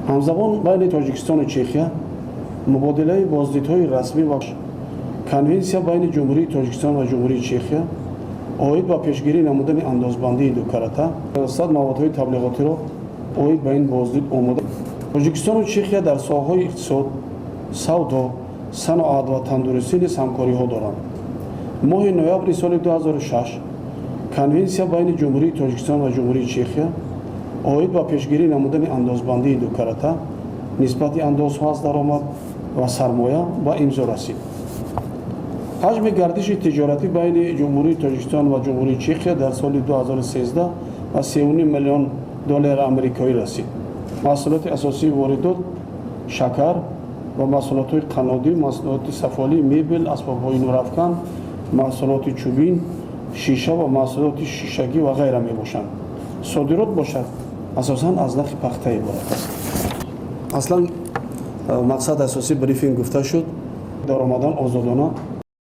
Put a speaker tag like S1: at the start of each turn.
S1: ҳамзабон байни Тоҷикистону Чехия мубодилаи боздидҳои расмӣ ва конвенсия байни Ҷумҳурии Тоҷикистон ва Ҷумҳурии Чехия оид ба пешгирӣ намудани андозбандии ду карата сад маводҳои таблиғотиро оид ба ин боздид омода. Тоҷикистону Чехия дар соҳаҳои иқтисод, савдо, саноат ва тандурустӣ низ ҳамкориҳо доранд. моҳи ноябри соли 2006 конвенсия байни Ҷумҳурии Тоҷикистон ва Ҷумҳурии Чехия оид ба пешгирӣ намудани андозбандии ду карата нисбати андозҳо аз даромад ва сармоя ба имзо расид. ҳаҷми гардиши тиҷоратӣ байни Ҷумҳурии Тоҷикистон ва Ҷумҳурии Чехия дар соли 2013 ба $3.5 миллион амрикоӣ расид. маҳсулоти асосии воридот шакар ва маҳсулотҳои қаннодӣ, маҳсулоти сафолӣ, мебел, асбобҳои нурафкан, маҳсулоти чӯбин, шиша ва маҳсулоти шишагӣ ва ғайра мебошанд. Содирот бошад асосан аз нахи пахта иборат аст. Аслан мақсад асосии брифинг гуфта шуд, даромадан озодона